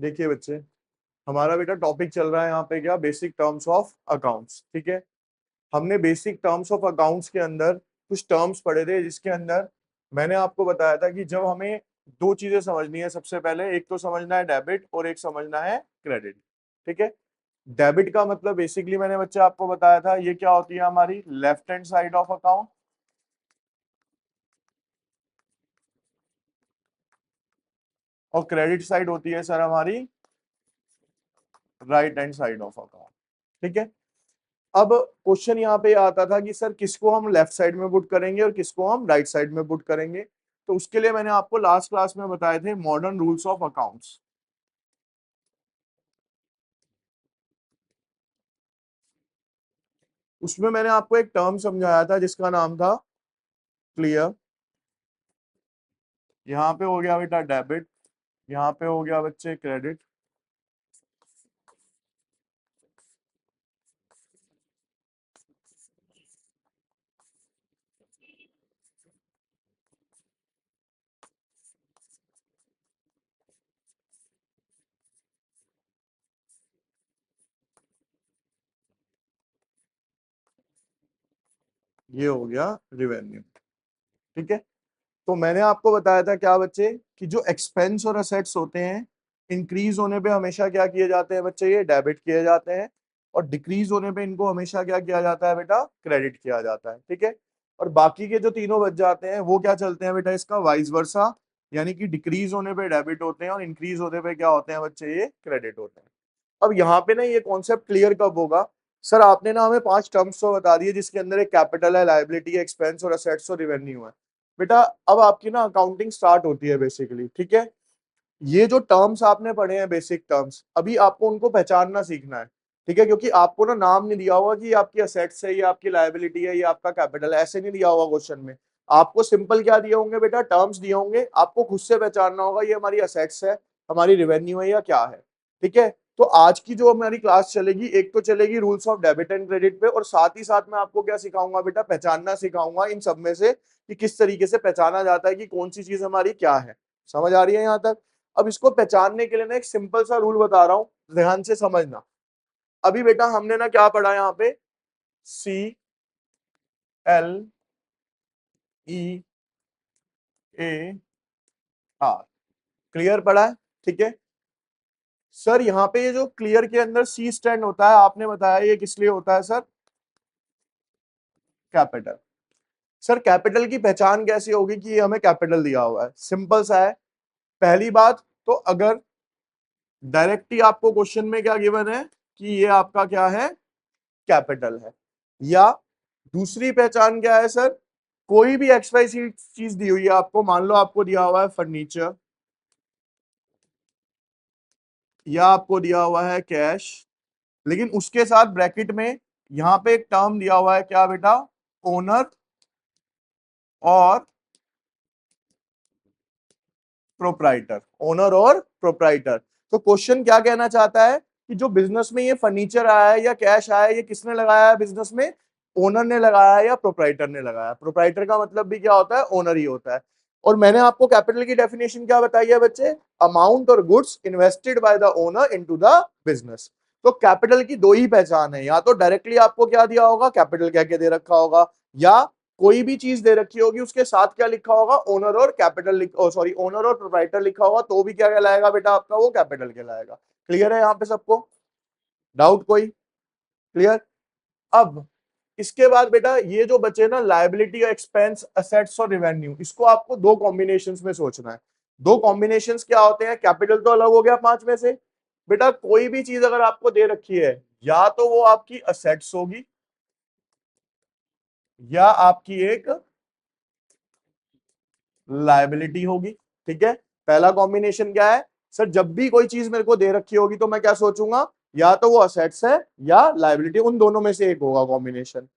देखिए बच्चे, हमारा बेटा टॉपिक चल रहा है यहाँ पे क्या, बेसिक टर्म्स ऑफ अकाउंट्स। ठीक है, हमने बेसिक टर्म्स ऑफ अकाउंट्स के अंदर कुछ टर्म्स पढ़े थे, जिसके अंदर मैंने आपको बताया था कि जब हमें दो चीजें समझनी है, सबसे पहले एक तो समझना है डेबिट और एक समझना है क्रेडिट। ठीक है, डेबिट का मतलब बेसिकली मैंने बच्चे आपको बताया था, ये क्या होती है हमारी left hand side of account, और क्रेडिट साइड होती है सर हमारी right hand side of account. ठीक है, अब क्वेश्चन यहाँ पे आता था कि सर किसको हम लेफ्ट साइड में पुट करेंगे और किसको हम राइट साइड में पुट करेंगे। तो उसके लिए मैंने आपको लास्ट क्लास में बताए थे मॉडर्न रूल्स ऑफ अकाउंट्स। उसमें मैंने आपको एक टर्म समझाया था जिसका नाम था क्लियर। यहाँ पे हो गया बेटा डेबिट, यहाँ पे हो गया बच्चे क्रेडिट। ये हो गया रिवेन्यू। ठीक है, तो मैंने आपको बताया था क्या बच्चे, कि जो एक्सपेंस और असेट्स होते हैं, इंक्रीज होने पे हमेशा क्या किए जाते हैं बच्चे, ये डेबिट किए जाते हैं, और डिक्रीज होने पे इनको हमेशा क्या किया जाता है बेटा, क्रेडिट किया जाता है। ठीक है, और बाकी के जो तीनों बच जाते हैं वो क्या चलते हैं बेटा, इसका वाइस वर्सा, यानी कि डिक्रीज होने पे डेबिट होते हैं और इंक्रीज होने पे क्या होते हैं बच्चे, ये क्रेडिट होते हैं। अब यहाँ पे ना ये कॉन्सेप्ट क्लियर कब होगा, सर आपने ना हमें 5 टर्म्स तो बता दिए, जिसके अंदर एक कैपिटल है, लायबिलिटी है, एक्सपेंस और असेट्स और रेवेन्यू है। बेटा अब आपकी ना अकाउंटिंग स्टार्ट होती है बेसिकली। ठीक है, ये जो टर्म्स आपने पढ़े हैं बेसिक टर्म्स, अभी आपको उनको पहचानना सीखना है। ठीक है, क्योंकि आपको ना नाम नहीं दिया होगा कि ये आपकी असेट्स है, ये आपकी लायबिलिटी है, ये आपका कैपिटल है, ऐसे नहीं दिया होगा क्वेश्चन में। आपको सिंपल क्या दिए होंगे बेटा, टर्म्स दिए होंगे, आपको खुद से पहचानना होगा ये हमारी असेट्स है, हमारी रेवेन्यू है या क्या है। ठीक है, तो आज की जो हमारी क्लास चलेगी, एक तो चलेगी rules of debit and credit पे, और साथ ही साथ मैं आपको क्या सिखाऊंगा बेटा, पहचानना सिखाऊंगा इन सब में से कि किस तरीके से पहचाना जाता है कि कौन सी चीज हमारी क्या है। समझ आ रही है यहाँ तक। अब इसको पहचानने के लिए ना एक सिंपल सा रूल बता रहा हूं, ध्यान से समझना। अभी बेटा हमने ना क्या पढ़ा यहाँ पे, CLEAR, क्लियर पढ़ा है। ठीक है सर, यहाँ पे ये जो क्लियर के अंदर सी स्टैंड होता है, आपने बताया ये किस लिए होता है सर, कैपिटल। सर कैपिटल की पहचान कैसी होगी कि ये हमें कैपिटल दिया हुआ है, सिंपल सा है। पहली बात तो अगर डायरेक्टली आपको क्वेश्चन में क्या गिवन है कि ये आपका क्या है, कैपिटल है, या दूसरी पहचान क्या है सर, कोई भी एक्स वाई सी चीज दी हुई है आपको, मान लो आपको दिया हुआ है फर्नीचर, या आपको दिया हुआ है कैश, लेकिन उसके साथ ब्रैकेट में यहां पे एक टर्म दिया हुआ है क्या बेटा, ओनर और प्रोप्राइटर, ओनर और प्रोप्राइटर। तो क्वेश्चन क्या कहना चाहता है कि जो बिजनेस में ये फर्नीचर आया है या कैश आया है, ये किसने लगाया है बिजनेस में, ओनर ने लगाया है या प्रोप्राइटर ने लगाया। प्रोप्राइटर का मतलब भी क्या होता है, ओनर ही होता है। और मैंने आपको कैपिटल की डेफिनेशन क्या बताई है बच्चे, अमाउंट और goods invested by the owner into the business. तो कैपिटल की दो ही पहचान है, या तो डायरेक्टली आपको क्या दिया होगा, कैपिटल कह के दे रखा होगा, या कोई भी चीज दे रखी होगी उसके साथ क्या लिखा होगा, ओनर और कैपिटल, सॉरी ओनर और प्रोप्राइटर लिखा होगा, तो भी क्या कहलाएगा बेटा आपका, वो कैपिटल कहलाएगा। क्लियर है यहाँ पे सबको, डाउट कोई, क्लियर। अब इसके बाद बेटा ये जो बचे ना लायबिलिटी और एक्सपेंस, असेट्स और रेवेन्यू, इसको आपको दो कॉम्बिनेशंस में सोचना है। दो कॉम्बिनेशंस क्या होते हैं, कैपिटल तो अलग हो गया पांच में से। बेटा कोई भी चीज अगर आपको दे रखी है, या तो वो आपकी असेट्स होगी या आपकी एक लायबिलिटी होगी। ठीक है, पहला कॉम्बिनेशन क्या है सर, जब भी कोई चीज मेरे को दे रखी होगी तो मैं क्या सोचूंगा, या तो वो असेट्स है या लायबिलिटी, उन दोनों में से एक होगा कॉम्बिनेशन।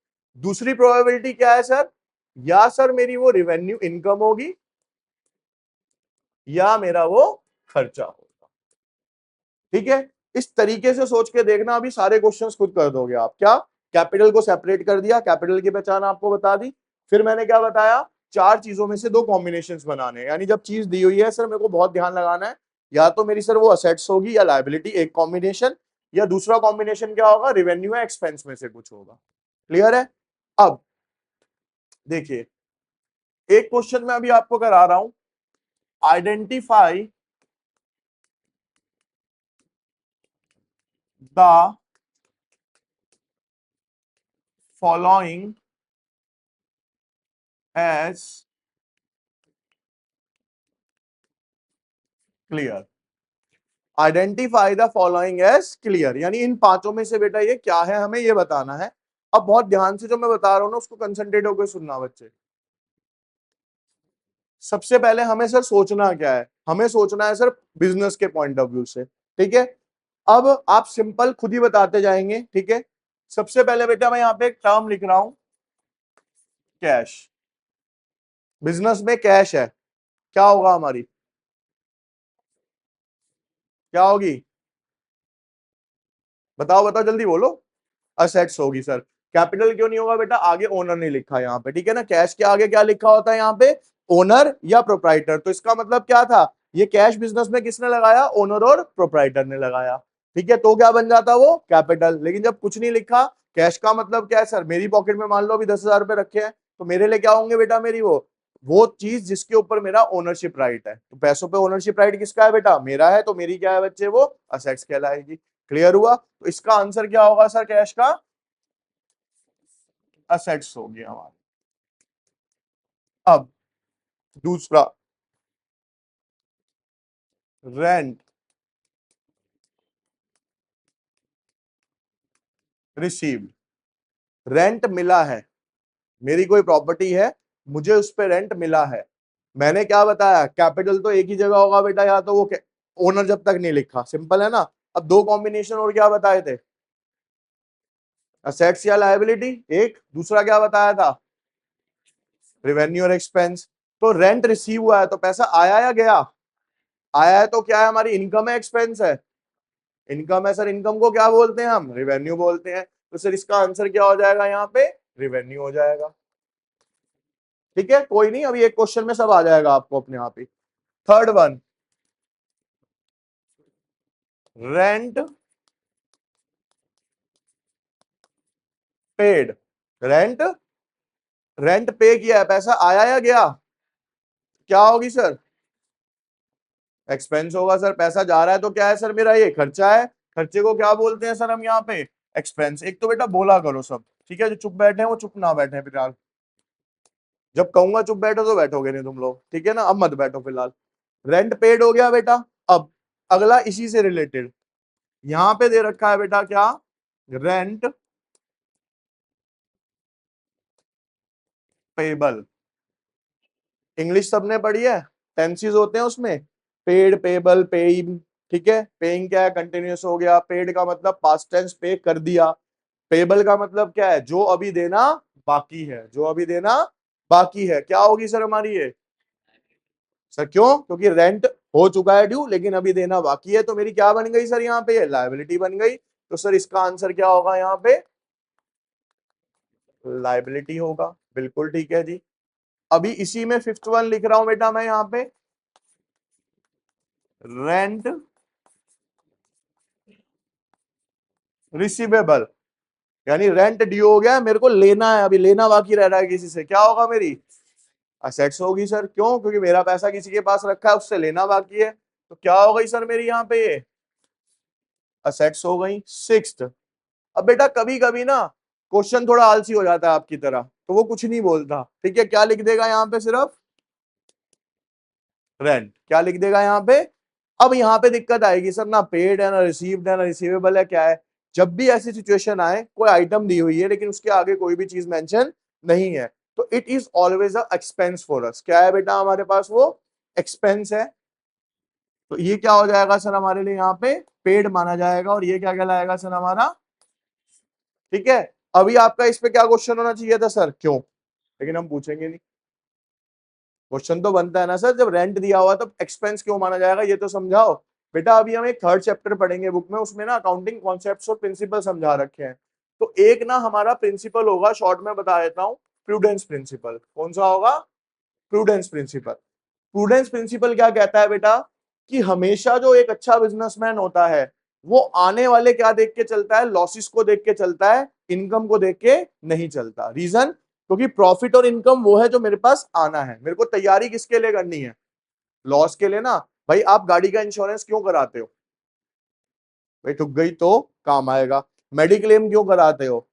दूसरी प्रोबेबिलिटी क्या है सर, या सर मेरी वो रिवेन्यू इनकम होगी या मेरा वो खर्चा होगा। ठीक है, इस तरीके से सोच के देखना, अभी सारे क्वेश्चंस खुद कर दोगे आप। क्या, कैपिटल को सेपरेट कर दिया, कैपिटल की पहचान आपको बता दी, फिर मैंने क्या बताया, चार चीजों में से दो कॉम्बिनेशंस बनाने, यानी जब चीज दी हुई है सर मेरे को बहुत ध्यान लगाना है, या तो मेरी सर वो असेट्स होगी या लायबिलिटी, एक कॉम्बिनेशन, या दूसरा कॉम्बिनेशन क्या होगा, रेवेन्यू या एक्सपेंस में से कुछ होगा। क्लियर है? अब देखिए एक क्वेश्चन मैं अभी आपको करा रहा हूं, identify the following as clear. Identify the following as clear, यानी इन पांचों में से बेटा ये क्या है, हमें ये बताना है। अब बहुत ध्यान से जो मैं बता रहा हूं ना उसको कंसंट्रेट होकर सुनना बच्चे। सबसे पहले हमें सर सोचना क्या है, हमें सोचना है सर बिजनेस के पॉइंट ऑफ व्यू से, ठीक है। अब आप सिंपल खुद ही बताते जाएंगे, ठीक है। सबसे पहले बेटा मैं यहाँ पे एक टर्म लिख रहा हूं, कैश। बिजनेस में कैश है, क्या होगा हमारी, क्या होगी, बताओ बताओ जल्दी बोलो। असेट्स होगी सर। कैपिटल क्यों नहीं होगा बेटा, आगे ओनर नहीं लिखा यहाँ पे, ठीक है ना। कैश के आगे क्या लिखा होता है यहाँ पे, ओनर या प्रोप्राइटर। तो इसका मतलब क्या था, ये कैश बिजनेस में किसने लगाया, ओनर और प्रोप्राइटर ने लगाया, ठीक है। तो क्या बन जाता वो कैपिटल। लेकिन जब कुछ नहीं लिखा, कैश का मतलब क्या है सर, मेरी पॉकेट में मान लो अभी 10,000 रुपए रखे हैं, तो मेरे लिए क्या होंगे बेटा, मेरी वो चीज जिसके ऊपर मेरा ओनरशिप राइट है। तो पैसों पे ओनरशिप राइट किसका है बेटा, मेरा है, तो मेरी क्या है बच्चे, वो असेट्स कहलाएगी। क्लियर हुआ? तो इसका आंसर क्या होगा सर, कैश का असेट्स हो गया हमारे। अब दूसरा, रेंट रिसीव्ड। रेंट मिला है, मेरी कोई प्रॉपर्टी है, मुझे उस पे रेंट मिला है। मैंने क्या बताया, कैपिटल तो एक ही जगह होगा बेटा, या तो वो ओनर जब तक नहीं लिखा, सिंपल है ना। अब दो कॉम्बिनेशन और क्या बताए थे, असेट्स या लायबिलिटी, एक दूसरा क्या बताया था, रेवेन्यू और एक्सपेंस। तो रेंट रिसीव हुआ है तो पैसा आया या गया, आया है, तो क्या है हमारी इनकम है, एक्सपेंस है, इनकम है सर। इनकम को क्या बोलते हैं हम, रेवेन्यू बोलते हैं। तो सर इसका आंसर क्या हो जाएगा यहाँ पे, रेवेन्यू हो जाएगा। ठीक है, कोई नहीं, अभी एक क्वेश्चन में सब आ जाएगा आपको अपने आप ही। Third one, rent paid. Rent, rent pay किया है, पैसा आया या गया, क्या होगी सर, एक्सपेंस होगा सर। पैसा जा रहा है तो क्या है सर, मेरा ये खर्चा है, खर्चे को क्या बोलते हैं सर हम यहाँ पे, एक्सपेंस। एक तो बेटा बोला करो सब, ठीक है, जो चुप बैठे हैं वो चुप ना बैठे फिलहाल। जब कहूंगा चुप बैठो तो बैठोगे नहीं तुम लोग, ठीक है ना, अब मत बैठो फिलहाल। रेंट पेड हो गया बेटा। अब अगला इसी से रिलेटेड, यहां पे दे रखा है बेटा क्या, रेंट पेबल। इंग्लिश सबने पढ़ी है, टेंसेस होते हैं उसमें, पेड, पेबल, पेइंग, ठीक है। पेइंग क्या है, कंटिन्यूअस हो गया। पेड का मतलब पास्ट टेंस, पे कर दिया। पेबल का मतलब क्या है, जो अभी देना बाकी है, जो अभी देना बाकी है। क्या होगी सर हमारी ये, सर क्यों, क्योंकि रेंट हो चुका है ड्यू, लेकिन अभी देना बाकी है, तो मेरी क्या बन गई सर यहाँ पे, लायबिलिटी बन गई। तो सर इसका आंसर क्या होगा यहाँ पे, लायबिलिटी होगा। बिल्कुल ठीक है जी। अभी इसी में फिफ्थ वन लिख रहा हूं बेटा मैं यहाँ पे, रेंट रिसीवेबल। यानी रेंट ड्यू हो गया, मेरे को लेना है, अभी लेना बाकी रह रहा है किसी से, क्या होगा मेरी असेट्स होगी सर। क्यों, क्योंकि मेरा पैसा किसी के पास रखा है, उससे लेना बाकी है, तो क्या हो गई सर मेरी यहाँ पे ये असेट्स हो गई। सिक्स्थ, अब बेटा कभी कभी ना क्वेश्चन थोड़ा आलसी हो जाता है आपकी तरह, तो वो कुछ नहीं बोलता, ठीक है। क्या लिख देगा यहाँ पे, सिर्फ रेंट, क्या लिख देगा यहाँ पे। अब यहाँ पे दिक्कत आएगी सर, ना पेड है, ना रिसीव्ड है, ना रिसीवेबल है, क्या है। जब भी ऐसी सिचुएशन आए, कोई आइटम दी हुई है लेकिन उसके आगे कोई भी चीज मेंशन नहीं है, तो it is always a expense for us. क्या है बेटा हमारे पास, वो एक्सपेंस है। तो ये क्या हो जाएगा सर हमारे लिए यहाँ पे, पेड माना जाएगा। और ये क्या कहलाएगा सर हमारा, ठीक है। अभी आपका इस पे क्या क्वेश्चन होना चाहिए था सर, क्यों, लेकिन हम पूछेंगे नहीं। क्वेश्चन तो बनता है ना सर, जब रेंट दिया हुआ तो एक्सपेंस क्यों माना जाएगा, ये तो समझाओ। बेटा अभी हम एक थर्ड चैप्टर पढ़ेंगे बुक में, उसमें ना अकाउंटिंग कॉन्सेप्ट्स और प्रिंसिपल समझा रखे हैं। तो एक ना हमारा प्रिंसिपल होगा, शॉर्ट में बता देता हूँ, प्रूडेंस प्रिंसिपल। कौन सा होगा, प्रूडेंस प्रिंसिपल। प्रूडेंस प्रिंसिपल क्या कहता है बेटा, कि हमेशा जो एक अच्छा बिजनेसमैन होता है वो आने वाले क्या देख के चलता है, लॉसेस को देख के चलता है, इनकम को देख के नहीं चलता। रीजन, क्योंकि प्रॉफिट और इनकम वो है जो मेरे पास आना है। मेरे को तैयारी किसके लिए करनी है, लॉस के लिए ना। भाई आप गाड़ी का इंश्योरेंस क्यों कराते हो, भाई ठुक गई तो काम आएगा। मेडिक्लेम क्यों कराते हो,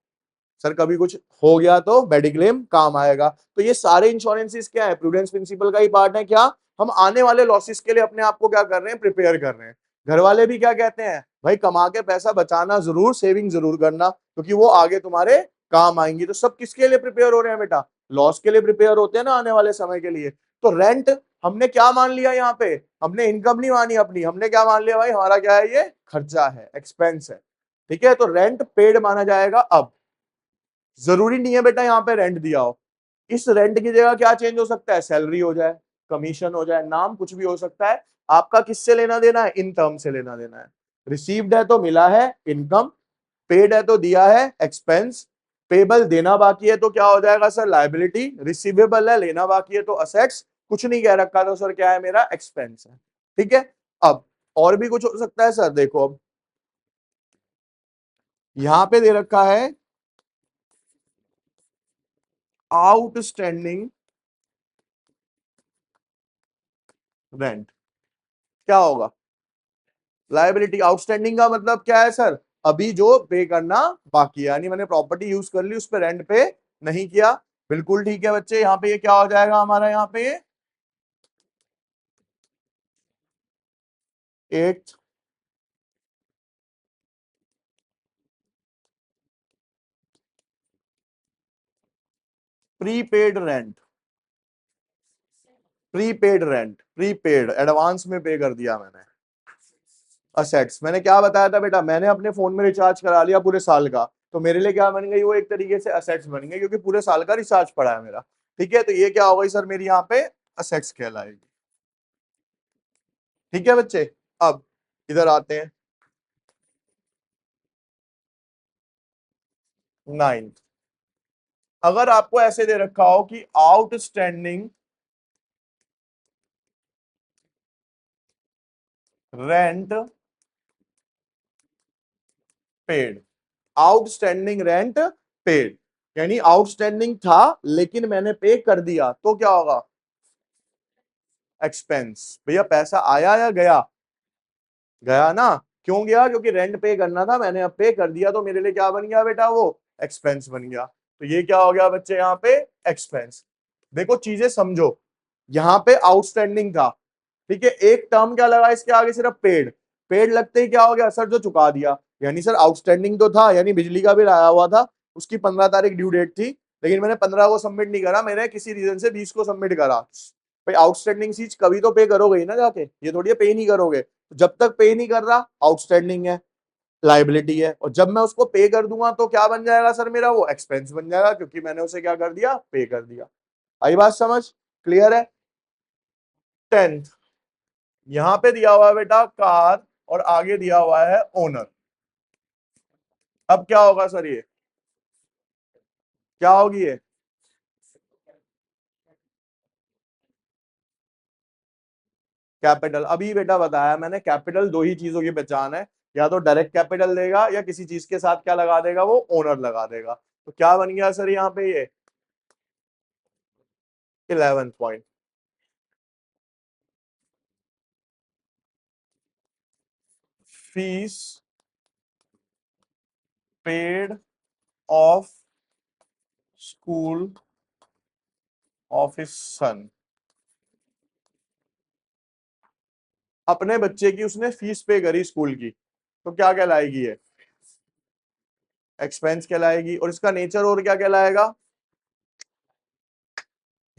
सर कभी कुछ हो गया तो मेडिक्लेम काम आएगा। तो ये सारे इंश्योरेंसेस क्या है, प्रूडेंस प्रिंसिपल का ही पार्ट है। क्या हम आने वाले लॉसेस के लिए अपने आप को क्या कर रहे हैं, प्रिपेयर कर रहे हैं। घर वाले भी क्या कहते हैं, भाई कमा के पैसा बचाना जरूर, सेविंग जरूर करना, क्योंकि वो आगे तुम्हारे काम आएंगी। तो सब किसके लिए प्रिपेयर हो रहे हैं बेटा, लॉस के लिए प्रिपेयर होते हैं ना, आने वाले समय के लिए। तो रेंट हमने क्या मान लिया यहाँ पे, हमने इनकम नहीं मानी अपनी, हमने क्या मान लिया भाई, हमारा क्या है, ये खर्चा है, एक्सपेंस है। ठीक है, तो रेंट पेड माना जाएगा। अब जरूरी नहीं है बेटा यहाँ पे रेंट दिया हो, इस रेंट की जगह क्या चेंज हो सकता है, सैलरी हो जाए, कमीशन हो जाए, नाम कुछ भी हो सकता है। आपका किससे लेना देना है, इन टर्म से लेना देना है। रिसीव्ड है तो मिला है इनकम, पेड है तो दिया है एक्सपेंस, पेबल देना बाकी है तो क्या हो जाएगा सर, लायबिलिटी, रिसीवेबल है लेना बाकी है तो असेट्स, कुछ नहीं कह रखा तो सर क्या है मेरा, एक्सपेंस है। ठीक है, अब और भी कुछ हो सकता है सर, देखो अब यहां पे दे रखा है आउटस्टैंडिंग रेंट। क्या होगा, लायबिलिटी। आउटस्टैंडिंग का मतलब क्या है सर, अभी जो पे करना बाकी है, यानी मैंने प्रॉपर्टी यूज कर ली, उस पर रेंट पे नहीं किया। बिल्कुल ठीक है बच्चे, यहाँ पे ये क्या हो जाएगा हमारा, यहाँ पे at prepaid rent, prepaid rent, prepaid advance में पे कर दिया मैंने। असेट्स, मैंने क्या बताया था बेटा, मैंने अपने फोन में रिचार्ज करा लिया पूरे साल का, तो मेरे लिए क्या बन गई, वो एक तरीके से असेट्स बन गई, क्योंकि पूरे साल का रिचार्ज पड़ा है मेरा। ठीक है, तो ये क्या हो गई सर मेरी यहाँ पे असेट्स कहलाएगी। ठीक है बच्चे, अब इधर आते हैं 9। अगर आपको ऐसे दे रखा हो कि outstanding rent paid, outstanding rent paid, यानी आउटस्टैंडिंग था लेकिन मैंने पे कर दिया, तो क्या होगा, एक्सपेंस। भैया पैसा आया या गया, गया ना। क्यों गया, क्योंकि रेंट पे करना था, मैंने अब पे कर दिया, तो मेरे लिए क्या बन गया बेटा, वो एक्सपेंस बन गया। तो ये क्या हो गया बच्चे, यहाँ पे एक्सपेंस। देखो चीजें समझो, यहाँ पे आउटस्टैंडिंग था, ठीक है, एक टर्म क्या लगा इसके आगे, सिर्फ पेड। पेड लगते ही क्या हो गया सर, जो चुका दिया। यानी सर आउटस्टैंडिंग तो था, यानी बिजली का बिल आया हुआ था, उसकी 15 तारीख ड्यू डेट थी, लेकिन मैंने 15 को सबमिट नहीं करा, मैंने किसी रीजन से 20 को सबमिट करा। भाई आउटस्टैंडिंग चीज कभी तो पे करोगे ही ना जाके, ये थोड़ी पे नहीं करोगे। तो जब तक पे नहीं कर रहा, आउटस्टैंडिंग है, लाइबिलिटी है, और जब मैं उसको पे कर दूंगा तो क्या बन जाएगा सर मेरा, वो एक्सपेंस बन जाएगा, क्योंकि मैंने उसे क्या कर दिया, पे कर दिया। आई बात समझ, क्लियर है। 10th, यहां पे दिया हुआ है बेटा कार, और आगे दिया हुआ है ओनर। अब क्या होगा सर, ये क्या होगी, ये कैपिटल। अभी बेटा बताया मैंने, कैपिटल दो ही चीजों की पहचान है, या तो डायरेक्ट कैपिटल देगा, या किसी चीज के साथ क्या लगा देगा, वो ओनर लगा देगा। तो क्या बन गया सर यहाँ पे, ये 11th point, fees paid of school of his son. अपने बच्चे की उसने फीस पे करी स्कूल की, तो क्या कहलाएगी ये, एक्सपेंस कहलाएगी। और इसका नेचर और क्या कहलाएगा,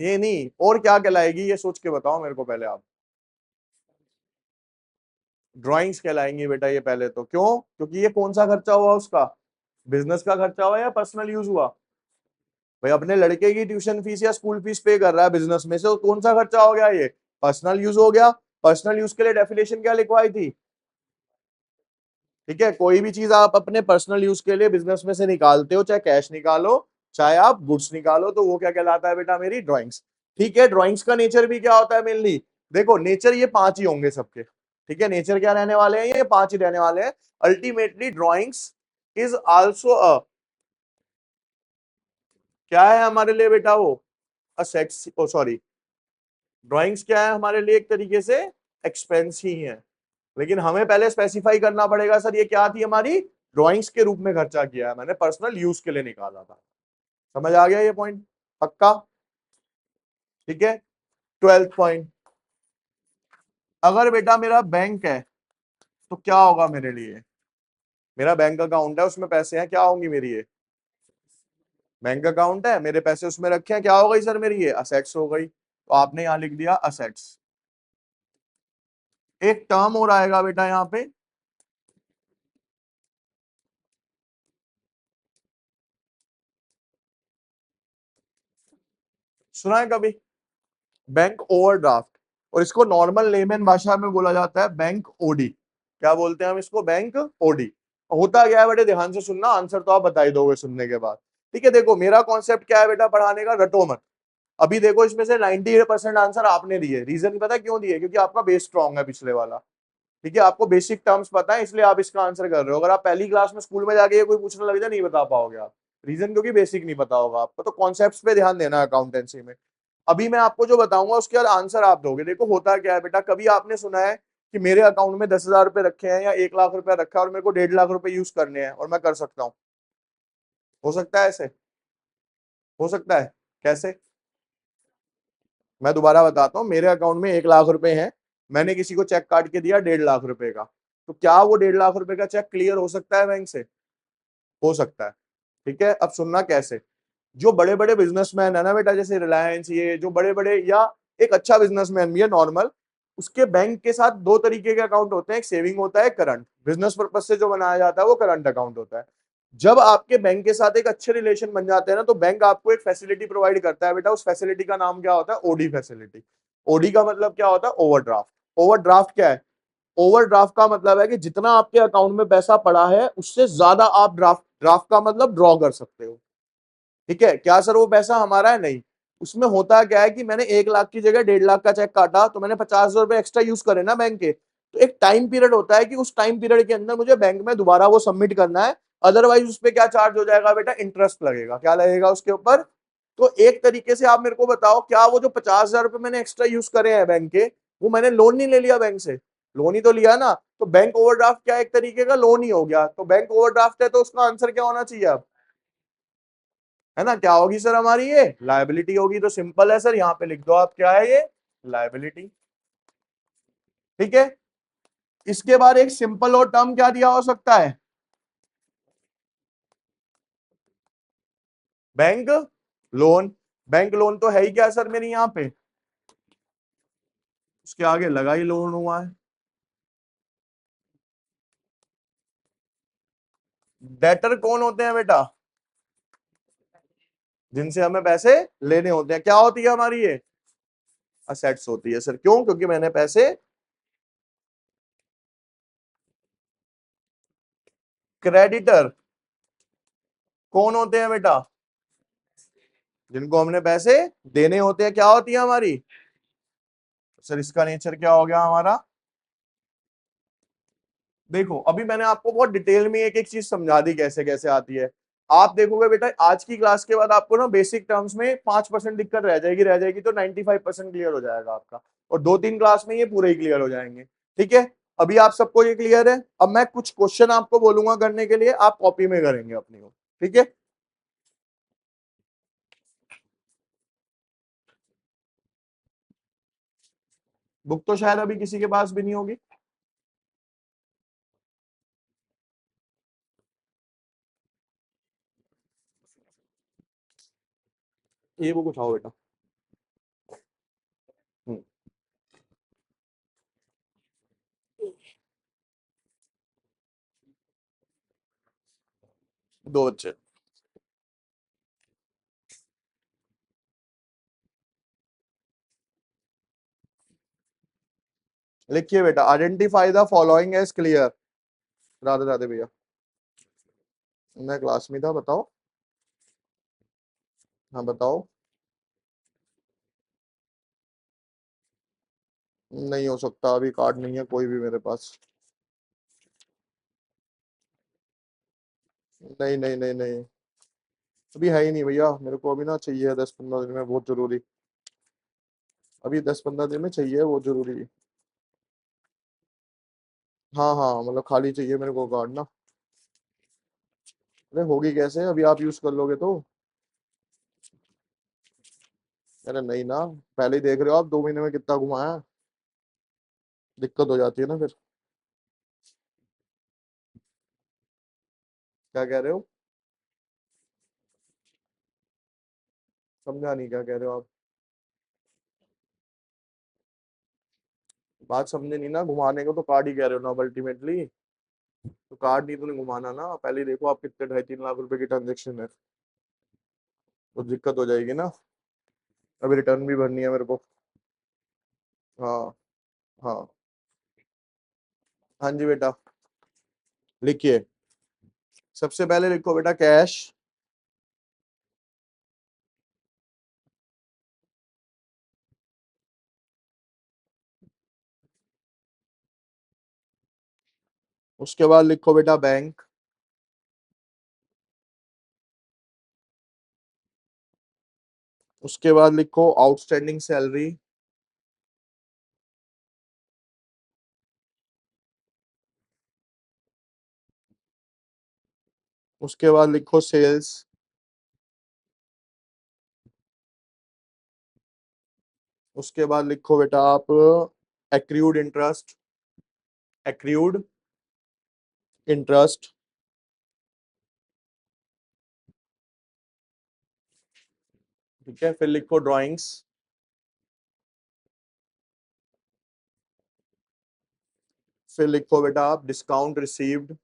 ये नहीं, और क्या कहलाएगी, ये सोच के बताओ मेरे को पहले आप। ड्राइंग्स कहलाएंगी बेटा ये पहले तो, क्यों, क्योंकि ये कौन सा खर्चा हुआ उसका, बिजनेस का खर्चा हुआ या पर्सनल यूज हुआ। भाई अपने लड़के की ट्यूशन फीस या स्कूल फीस पे कर रहा है बिजनेस में से, तो कौन सा खर्चा हो गया, ये पर्सनल यूज हो गया। पर्सनल यूज के लिए डेफिनेशन क्या लिखवाई थी, ठीक है, कोई भी चीज आप अपने पर्सनल यूज के लिए बिजनेस में से निकालते हो, चाहे कैश निकालो, चाहे आप गुड्स निकालो, तो वो क्या कहलाता है बेटा, मेरी ड्राइंग्स। ठीक है, ड्राइंग्स का नेचर भी क्या होता है मेनली, देखो नेचर ये 5 ही होंगे सबके। ठीक है, नेचर क्या रहने वाले हैं, ये 5 ही रहने वाले हैं। Ultimately drawings is also a, क्या है हमारे लिए बेटा वो, असेट्स, ओ सॉरी, ड्राइंग्स क्या है हमारे लिए, एक तरीके से एक्सपेंस ही है। लेकिन हमें पहले स्पेसिफाई करना पड़ेगा सर ये क्या थी हमारी, ड्राइंग्स के रूप में खर्चा किया है मैंने, पर्सनल यूज के लिए निकाला था। समझ आ गया ये पॉइंट, पक्का? ठीक है। 12th पॉइंट, अगर बेटा मेरा बैंक है तो क्या होगा मेरे लिए, मेरा बैंक अकाउंट है उसमें पैसे हैं, क्या होंगी मेरी ये, बैंक अकाउंट है मेरे पैसे उसमें रखे हैं, क्या हो गई सर मेरी ये, असेट्स हो गई। तो आपने यहां लिख दिया असेट्स। एक टर्म और आएगा बेटा यहाँ पे, सुना है कभी, बैंक ओवरड्राफ्ट, और इसको नॉर्मल लेमन भाषा में बोला जाता है बैंक ओडी। क्या बोलते हैं हम इसको, बैंक ओडी। होता क्या है बड़े ध्यान से सुनना, आंसर तो आप बता ही दोगे सुनने के बाद। ठीक है, देखो मेरा कॉन्सेप्ट क्या है बेटा पढ़ाने का, रटो मत। अभी देखो इसमें से 98% आंसर आपने दिए, रीजन पता है क्यों दिए, क्योंकि आपका बेस स्ट्रॉन्ग है पिछले वाला। ठीक है, आपको बेसिक टर्म्स पता है इसलिए आप इसका आंसर कर रहे हो। अगर आप पहली क्लास में स्कूल में जाके ये कोई पूछने लग जाए नहीं बता पाओगे आप, रीजन क्योंकि बेसिक नहीं पता होगा आपको। तो कॉन्सेप्ट्स पे ध्यान देना अकाउंटेंसी में। अभी मैं आपको जो बताऊंगा उसके बाद आंसर आप दोगे। देखो होता क्या है बेटा, कभी आपने सुना है कि मेरे अकाउंट में 10,000 रुपए रखे हैं या 1 लाख रुपया रखा है और मेरे को 1.5 लाख रुपए यूज करने हैं और मैं कर सकता हूँ, हो सकता है ऐसे, हो सकता है, कैसे, मैं दोबारा बताता हूँ। मेरे अकाउंट में 1 लाख रुपए हैं, मैंने किसी को चेक काट के दिया 1.5 लाख रुपए का, तो क्या वो 1.5 लाख रुपए का चेक क्लियर हो सकता है बैंक से, हो सकता है। ठीक है, अब सुनना कैसे, जो बड़े बड़े बिजनेसमैन है ना बेटा, जैसे रिलायंस, ये जो बड़े बड़े, या एक अच्छा बिजनेसमैन भी है नॉर्मल, उसके बैंक के साथ दो तरीके के अकाउंट होते हैं, एक सेविंग होता है, करंट, बिजनेस पर्पज से जो बनाया जाता है वो करंट अकाउंट होता है। जब आपके बैंक के साथ एक अच्छे रिलेशन बन जाते हैं ना, तो बैंक आपको एक फैसिलिटी प्रोवाइड करता है बेटा, उस फैसिलिटी का नाम क्या होता है, ओडी फैसिलिटी। ओडी का मतलब क्या होता है, ओवरड्राफ्ट। ओवरड्राफ्ट क्या है, ओवरड्राफ्ट का मतलब है कि जितना आपके अकाउंट में पैसा पड़ा है उससे ज्यादा आप ड्राफ्ट, ड्राफ्ट का मतलब ड्रॉ कर सकते हो। ठीक है, क्या सर वो पैसा हमारा है, नहीं। उसमें होता क्या है कि मैंने 1 लाख की जगह 1.5 लाख का चेक काटा, तो मैंने 50,000 रुपए एक्स्ट्रा यूज करे ना बैंक के, तो एक टाइम पीरियड होता है कि उस टाइम पीरियड के अंदर मुझे बैंक में दोबारा वो सबमिट करना है। अदरवाइज उस पर क्या चार्ज हो जाएगा बेटा, इंटरेस्ट लगेगा, क्या लगेगा उसके ऊपर। तो एक तरीके से आप मेरे को बताओ, क्या वो जो 50,000 रुपए मैंने एक्स्ट्रा यूज करे हैं बैंक के, वो मैंने लोन नहीं ले लिया बैंक से, लोन ही तो लिया ना। तो बैंक ओवरड्राफ्ट क्या एक तरीके का लोन ही हो गया, तो बैंक ओवरड्राफ्ट है तो उसका आंसर क्या होना चाहिए अब, है ना, क्या होगी सर हमारी ये, लायबिलिटी होगी। तो सिंपल है सर, यहाँ पे लिख दो आप, क्या है ये, लायबिलिटी। ठीक है, इसके बाद एक सिंपल और टर्म क्या दिया हो सकता है, बैंक लोन। बैंक लोन तो है ही क्या सर मेरी यहाँ पे, उसके आगे लगा ही लोन हुआ है। डेटर कौन होते हैं बेटा, जिनसे हमें पैसे लेने होते हैं, क्या होती है हमारी ये, असेट्स होती है सर, क्यों, क्योंकि मैंने पैसे, क्रेडिटर कौन होते हैं बेटा, जिनको हमने पैसे देने होते हैं, क्या होती है हमारी, सर इसका नेचर क्या हो गया हमारा। देखो अभी मैंने आपको बहुत डिटेल में एक एक चीज समझा दी कैसे कैसे आती है। आप देखोगे बेटा आज की क्लास के बाद आपको ना बेसिक टर्म्स में 5% दिक्कत रह जाएगी तो 95% क्लियर हो जाएगा आपका, और 2-3 क्लास में ये पूरे ही क्लियर हो जाएंगे। ठीक है, अभी आप सबको ये क्लियर है। अब मैं कुछ क्वेश्चन आपको बोलूंगा करने के लिए, आप कॉपी में करेंगे अपनी को। ठीक है, बुक तो शायद अभी किसी के पास भी नहीं होगी। ये बुक उठाओ बेटा। हम्म, दो बच्चे लिखिए बेटा, identify the following as clear. Radhe Radhe भैया, मैं क्लास में था, बताओ। हाँ बताओ। नहीं हो सकता, अभी कार्ड नहीं है कोई भी मेरे पास। नहीं नहीं नहीं नहीं, अभी है ही नहीं भैया, मेरे को अभी ना चाहिए 10-15 दिन में, बहुत जरूरी। अभी 10-15 दिन में चाहिए, बहुत जरूरी। हाँ हाँ, मतलब खाली चाहिए मेरे को कार्ड ना। अरे होगी कैसे, अभी आप यूज कर लोगे तो। अरे नहीं ना, पहले ही देख रहे हो आप 2 महीने में कितना घुमाया है। दिक्कत हो जाती है ना फिर। क्या कह रहे हो? समझा नहीं, क्या कह रहे हो आप? बात समझे नहीं ना, घुमाने को तो कार्ड ही कह रहे हो ना अल्टीमेटली। तो कार्ड नहीं तूने घुमाना ना, पहले ही देखो आप कितने 2.5-3 लाख रुपए की ट्रांजेक्शन है। तो दिक्कत हो जाएगी ना। अभी रिटर्न भी भरनी है मेरे को। हाँ हाँ। हाँ जी बेटा। लिखिए। सबसे पहले लिखो बेटा कैश। उसके बाद लिखो बेटा बैंक। उसके बाद लिखो आउटस्टैंडिंग सैलरी। उसके बाद लिखो सेल्स। उसके बाद लिखो बेटा आप एक्रूड इंटरेस्ट। Accrued interest. ठीक है, फिर लिखो ड्राइंग्स। फिर लिखो बेटा आप डिस्काउंट रिसीव्ड।